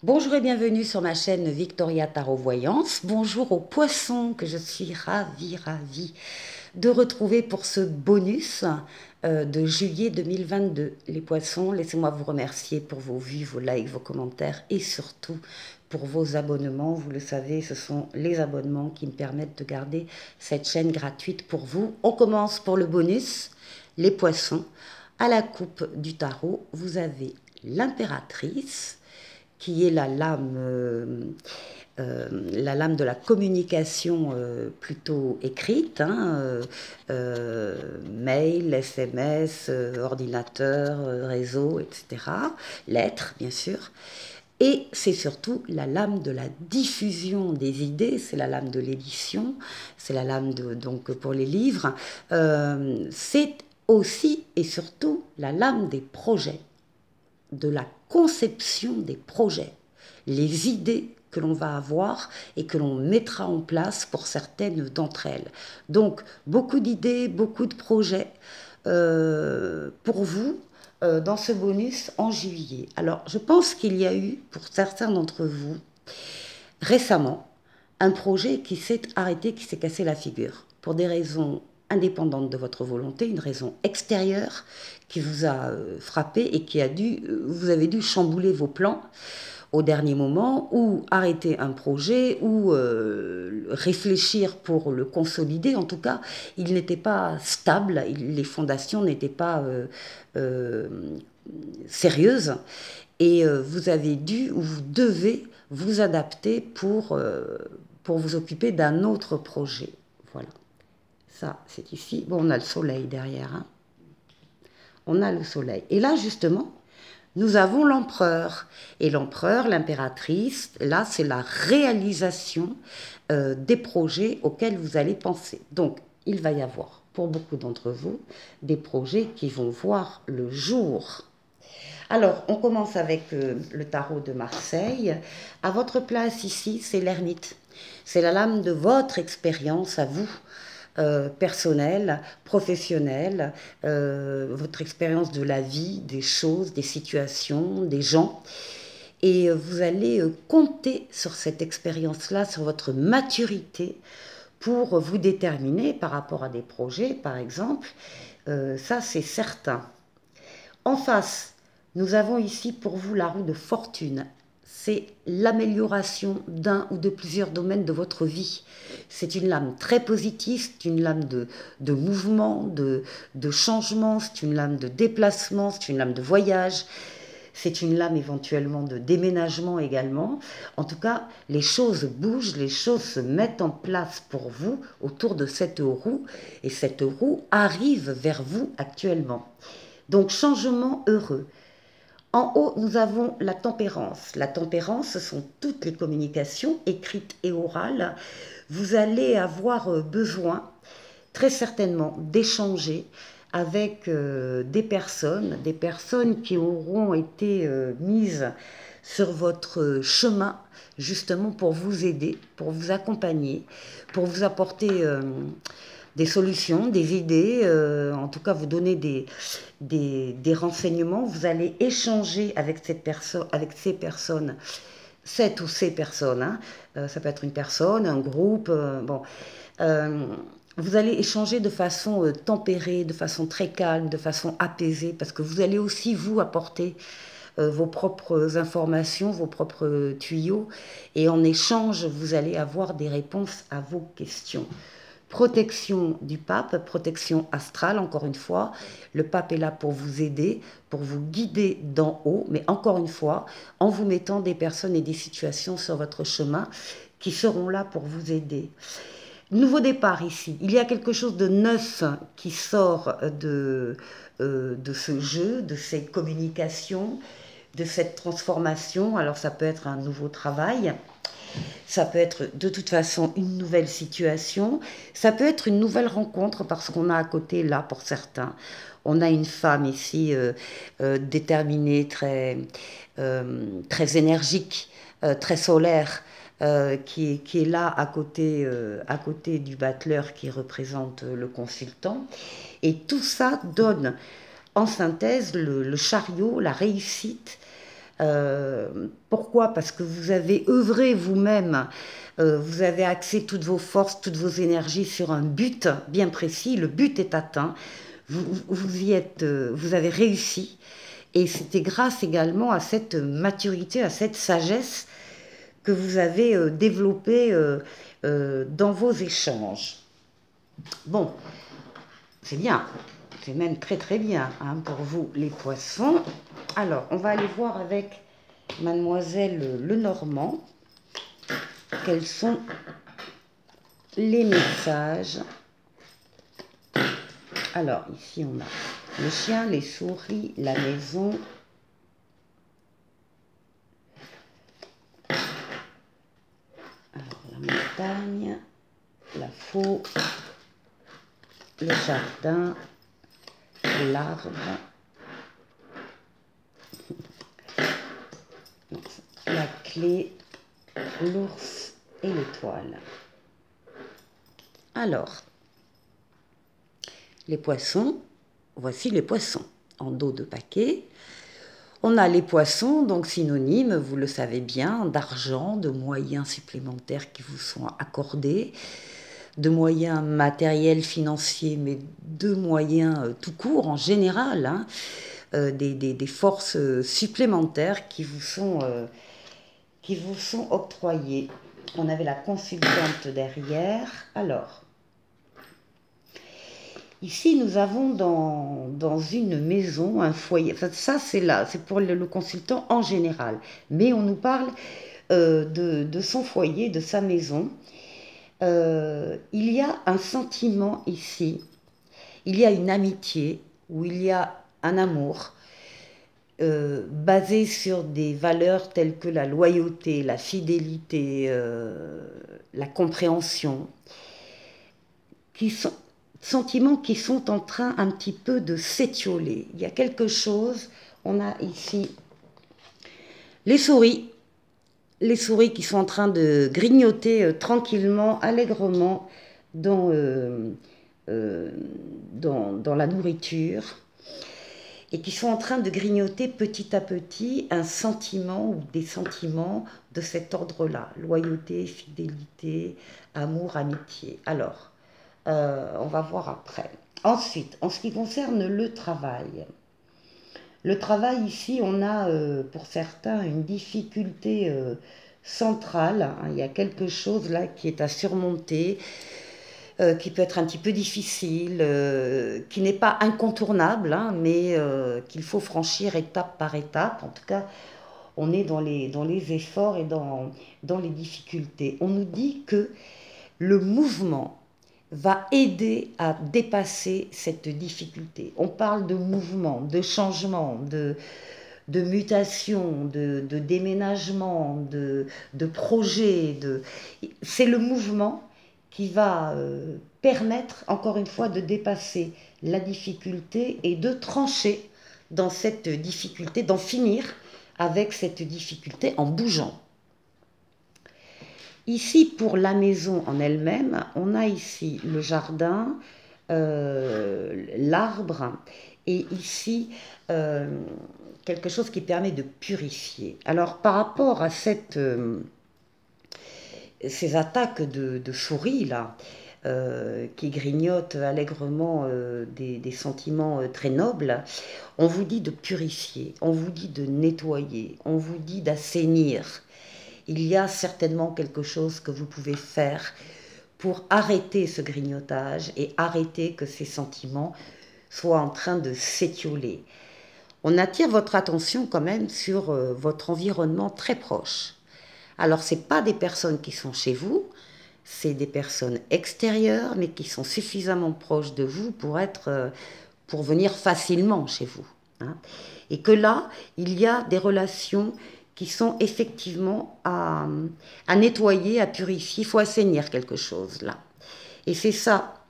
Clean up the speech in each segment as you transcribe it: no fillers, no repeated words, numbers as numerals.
Bonjour et bienvenue sur ma chaîne Victoria Tarot Voyance. Bonjour aux poissons que je suis ravie de retrouver pour ce bonus de juillet 2022. Les poissons, laissez-moi vous remercier pour vos vues, vos likes, vos commentaires et surtout pour vos abonnements. Vous le savez, ce sont les abonnements qui me permettent de garder cette chaîne gratuite pour vous. On commence pour le bonus. Les poissons, à la coupe du tarot, vous avez l'impératrice qui est la lame de la communication plutôt écrite, mail, SMS, ordinateur, réseau, etc. Lettres, bien sûr. Et c'est surtout la lame de la diffusion des idées, c'est la lame de l'édition, c'est la lame donc pour les livres. C'est aussi et surtout la lame des projets, de la conception des projets, les idées que l'on va avoir et que l'on mettra en place pour certaines d'entre elles. Donc, beaucoup d'idées, beaucoup de projets pour vous dans ce bonus en juillet. Alors, je pense qu'il y a eu, pour certains d'entre vous, récemment, un projet qui s'est arrêté, qui s'est cassé la figure, pour des raisons indépendante de votre volonté, une raison extérieure qui vous a frappé et qui a dû, vous avez dû chambouler vos plans au dernier moment, ou arrêter un projet, ou réfléchir pour le consolider. En tout cas, il n'était pas stable, les fondations n'étaient pas sérieuses, et vous avez dû, ou vous devez vous adapter pour vous occuper d'un autre projet. Voilà. Ça, c'est ici. Bon, on a le soleil derrière. Hein. On a le soleil. Et là, justement, nous avons l'empereur. Et l'empereur, l'impératrice, là, c'est la réalisation des projets auxquels vous allez penser. Donc, il va y avoir, pour beaucoup d'entre vous, des projets qui vont voir le jour. Alors, on commence avec le tarot de Marseille. À votre place ici, c'est l'ermite. C'est la lame de votre expérience à vous. Personnelle, professionnelle, votre expérience de la vie, des choses, des situations, des gens. Et vous allez compter sur cette expérience-là, sur votre maturité pour vous déterminer par rapport à des projets, par exemple. Ça, c'est certain. En face, nous avons ici pour vous la roue de fortune. C'est l'amélioration d'un ou de plusieurs domaines de votre vie. C'est une lame très positive, c'est une lame de mouvement, de changement, c'est une lame de déplacement, c'est une lame de voyage, c'est une lame éventuellement de déménagement également. En tout cas, les choses bougent, les choses se mettent en place pour vous autour de cette roue, et cette roue arrive vers vous actuellement. Donc, changement heureux. En haut, nous avons la tempérance. La tempérance, ce sont toutes les communications, écrites et orales. Vous allez avoir besoin, très certainement, d'échanger avec des personnes qui auront été mises sur votre chemin, justement pour vous aider, pour vous accompagner, pour vous apporter des solutions, des idées, en tout cas vous donner des renseignements. Vous allez échanger avec ces personnes, cette ou ces personnes. Hein. Ça peut être une personne, un groupe. Vous allez échanger de façon tempérée, de façon très calme, de façon apaisée, parce que vous allez aussi vous apporter vos propres informations, vos propres tuyaux, et en échange, vous allez avoir des réponses à vos questions. Protection du pape, protection astrale, encore une fois. Le pape est là pour vous aider, pour vous guider d'en haut, mais encore une fois, en vous mettant des personnes et des situations sur votre chemin qui seront là pour vous aider. Nouveau départ ici. Il y a quelque chose de neuf qui sort de ce jeu, de ces communications, de cette transformation. Alors ça peut être un nouveau travail. Ça peut être de toute façon une nouvelle situation, ça peut être une nouvelle rencontre parce qu'on a à côté là pour certains, on a une femme ici déterminée, très énergique, très solaire, qui est là à côté du battleur qui représente le consultant. Et tout ça donne en synthèse le chariot, la réussite, Pourquoi? Parce que vous avez œuvré vous-même, vous avez axé toutes vos forces, toutes vos énergies sur un but bien précis, le but est atteint, vous avez réussi, et c'était grâce également à cette maturité, à cette sagesse que vous avez développée dans vos échanges. Bon, c'est bien, c'est même très très bien hein, pour vous les poissons. Alors, on va aller voir avec Mademoiselle Lenormand quels sont les messages. Alors, ici on a le chien, les souris, la maison. Alors, la montagne, la faux, le jardin, l'arbre, la clé, l'ours et l'étoile. Alors, les poissons, voici les poissons en dos de paquet. On a les poissons, donc synonymes, vous le savez bien, d'argent, de moyens supplémentaires qui vous sont accordés, de moyens matériels, financiers, mais de moyens tout court en général, hein, des forces supplémentaires qui vous sont octroyées. On avait la consultante derrière. Alors, ici, nous avons dans une maison, un foyer. Enfin, ça, c'est pour le consultant en général. Mais on nous parle de son foyer, de sa maison. Il y a un sentiment ici. Il y a une amitié, où il y a un amour basé sur des valeurs telles que la loyauté, la fidélité, la compréhension, qui sont sentiments qui sont en train un petit peu de s'étioler. Il y a quelque chose, on a ici les souris qui sont en train de grignoter tranquillement, allègrement dans la nourriture et qui sont en train de grignoter petit à petit un sentiment ou des sentiments de cet ordre-là, loyauté, fidélité, amour, amitié. Alors, on va voir après. Ensuite, en ce qui concerne le travail ici, on a pour certains une difficulté centrale, hein. Il y a quelque chose là qui est à surmonter, qui peut être un petit peu difficile, qui n'est pas incontournable, hein, mais qu'il faut franchir étape par étape. En tout cas, on est dans les efforts et dans les difficultés. On nous dit que le mouvement va aider à dépasser cette difficulté. On parle de mouvement, de changement, de mutation, de déménagement, de projet. C'est le mouvement qui va permettre, encore une fois, de dépasser la difficulté et de trancher dans cette difficulté, d'en finir avec cette difficulté en bougeant. Ici, pour la maison en elle-même, on a ici le jardin, l'arbre, et ici, quelque chose qui permet de purifier. Alors, par rapport à ces attaques de souris, là, qui grignotent allègrement des sentiments très nobles, on vous dit de purifier, on vous dit de nettoyer, on vous dit d'assainir. Il y a certainement quelque chose que vous pouvez faire pour arrêter ce grignotage et arrêter que ces sentiments soient en train de s'étioler. On attire votre attention quand même sur votre environnement très proche. Alors, ce n'est pas des personnes qui sont chez vous, c'est des personnes extérieures, mais qui sont suffisamment proches de vous pour venir facilement chez vous, hein. Et que là, il y a des relations qui sont effectivement à nettoyer, à purifier. Il faut assainir quelque chose là. Et c'est ça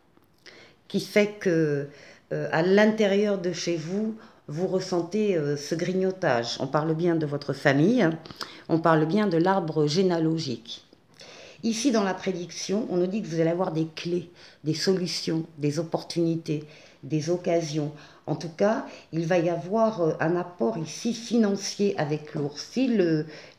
qui fait que à l'intérieur de chez vous, vous ressentez ce grignotage. On parle bien de votre famille, on parle bien de l'arbre généalogique. Ici, dans la prédiction, on nous dit que vous allez avoir des clés, des solutions, des opportunités, des occasions. En tout cas, il va y avoir un apport ici financier avec l'ours. Si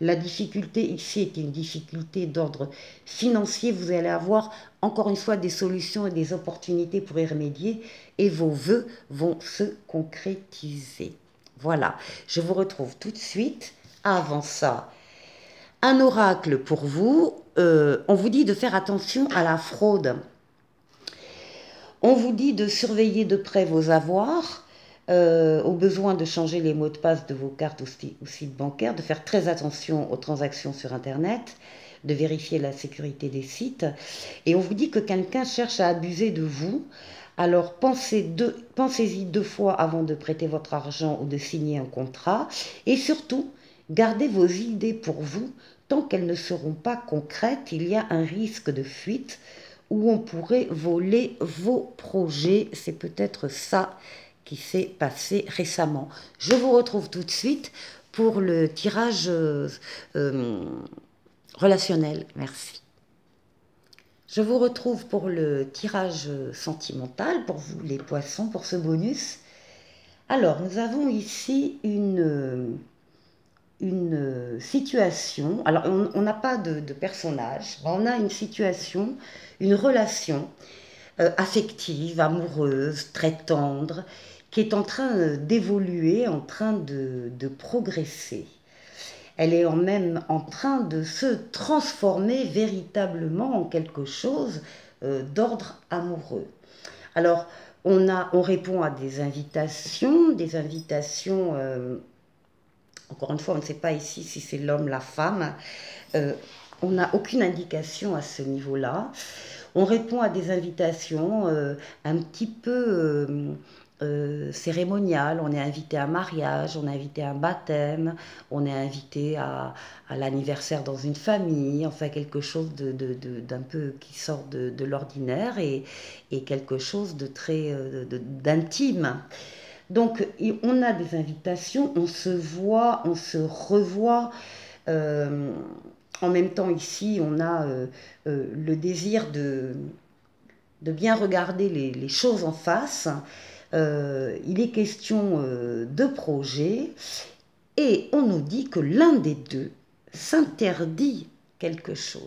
la difficulté ici est une difficulté d'ordre financier, vous allez avoir encore une fois des solutions et des opportunités pour y remédier et vos vœux vont se concrétiser. Voilà, je vous retrouve tout de suite. Avant ça, un oracle pour vous. On vous dit de faire attention à la fraude. On vous dit de surveiller de près vos avoirs, au besoin de changer les mots de passe de vos cartes ou sites bancaires, de faire très attention aux transactions sur Internet, de vérifier la sécurité des sites. Et on vous dit que quelqu'un cherche à abuser de vous. Alors pensez-y 2 fois avant de prêter votre argent ou de signer un contrat. Et surtout, gardez vos idées pour vous. Tant qu'elles ne seront pas concrètes, il y a un risque de fuite où on pourrait voler vos projets. C'est peut-être ça qui s'est passé récemment. Je vous retrouve tout de suite pour le tirage relationnel. Merci. Je vous retrouve pour le tirage sentimental, pour vous les poissons, pour ce bonus. Alors, nous avons ici une situation. Alors, on n'a pas de personnage, on a une situation, une relation affective, amoureuse, très tendre, qui est en train d'évoluer, en train de progresser. Elle est même en train de se transformer véritablement en quelque chose d'ordre amoureux. Alors, on répond à des invitations, encore une fois, on ne sait pas ici si c'est l'homme, la femme. On n'a aucune indication à ce niveau-là. On répond à des invitations un petit peu cérémoniales. On est invité à un mariage, on est invité à un baptême, on est invité à l'anniversaire dans une famille, enfin quelque chose d'un peu qui sort de l'ordinaire et quelque chose de très d'intime. Donc, on a des invitations, on se voit, on se revoit. En même temps, ici, on a le désir de bien regarder les choses en face. Il est question de projet et on nous dit que l'un des deux s'interdit quelque chose.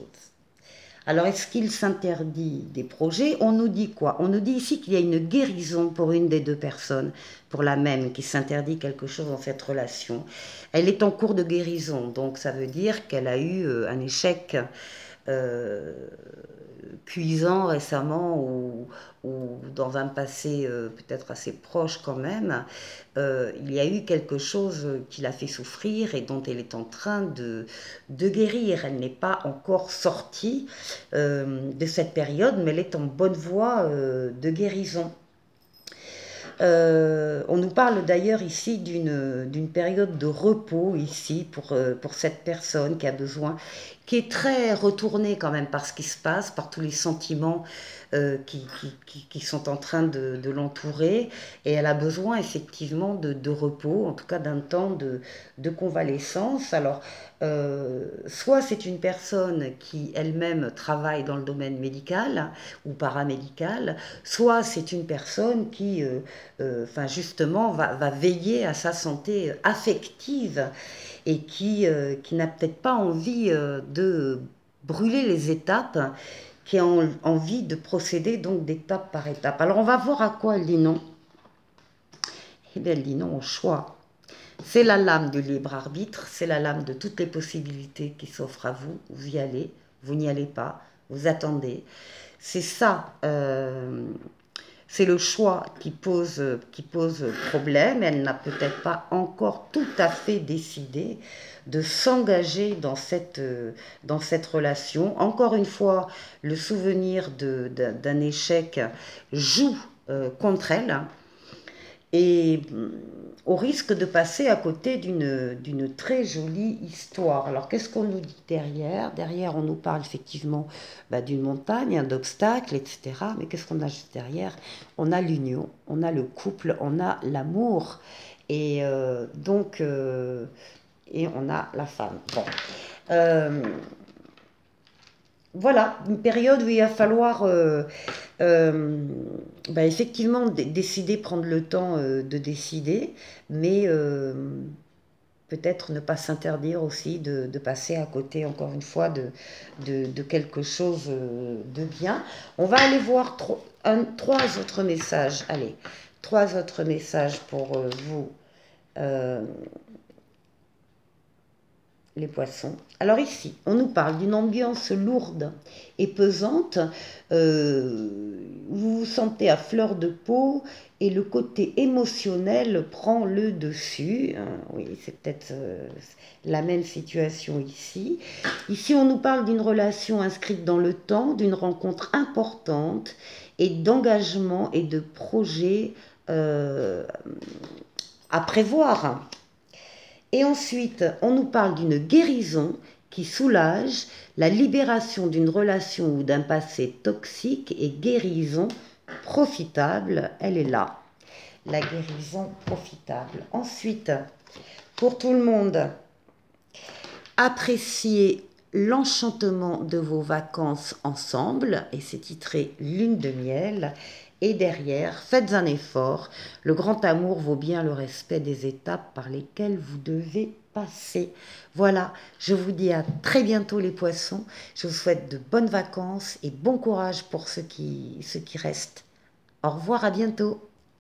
Alors, est-ce qu'il s'interdit des projets? On nous dit quoi? On nous dit ici qu'il y a une guérison pour une des deux personnes, pour la même, qui s'interdit quelque chose dans cette relation. Elle est en cours de guérison, donc ça veut dire qu'elle a eu un échec cuisant récemment ou dans un passé peut-être assez proche quand même, il y a eu quelque chose qui l'a fait souffrir et dont elle est en train de guérir. Elle n'est pas encore sortie de cette période, mais elle est en bonne voie de guérison. On nous parle d'ailleurs ici d'une période de repos ici pour cette personne qui a besoin, qui est très retournée quand même par ce qui se passe, par tous les sentiments qui sont en train de l'entourer, et elle a besoin effectivement de repos, en tout cas d'un temps de convalescence. Alors, soit c'est une personne qui elle-même travaille dans le domaine médical ou paramédical, soit c'est une personne qui justement va veiller à sa santé affective et qui n'a peut-être pas envie de brûler les étapes, qui a envie de procéder donc d'étape par étape. Alors on va voir à quoi elle dit non. Eh bien elle dit non au choix. C'est la lame du libre arbitre, c'est la lame de toutes les possibilités qui s'offrent à vous. Vous y allez, vous n'y allez pas, vous attendez. C'est ça, c'est le choix qui pose problème. Elle n'a peut-être pas encore tout à fait décidé de s'engager dans cette relation. Encore une fois, le souvenir d'un échec joue contre elle. Et au risque de passer à côté d'une très jolie histoire. Alors, qu'est-ce qu'on nous dit derrière? Derrière, on nous parle effectivement d'une montagne, d'obstacles, etc. Mais qu'est-ce qu'on a juste derrière? On a l'union, on a le couple, on a l'amour. Et et on a la femme. Bon. voilà, une période où il va falloir effectivement décider, prendre le temps de décider, mais peut-être ne pas s'interdire aussi de passer à côté, encore une fois, de quelque chose de bien. On va aller voir trois autres messages. Allez, trois autres messages pour vous, euh, les poissons. Alors ici, on nous parle d'une ambiance lourde et pesante. Vous vous sentez à fleur de peau et le côté émotionnel prend le dessus. Oui, c'est peut-être la même situation ici. Ici, on nous parle d'une relation inscrite dans le temps, d'une rencontre importante et d'engagement et de projet à prévoir. Et ensuite, on nous parle d'une guérison qui soulage, la libération d'une relation ou d'un passé toxique et guérison profitable, elle est là. La guérison profitable. Ensuite, pour tout le monde, appréciez l'enchantement de vos vacances ensemble, et c'est titré Lune de miel. Et derrière, faites un effort. Le grand amour vaut bien le respect des étapes par lesquelles vous devez passer. Voilà, je vous dis à très bientôt les poissons. Je vous souhaite de bonnes vacances et bon courage pour ceux qui restent. Au revoir, à bientôt.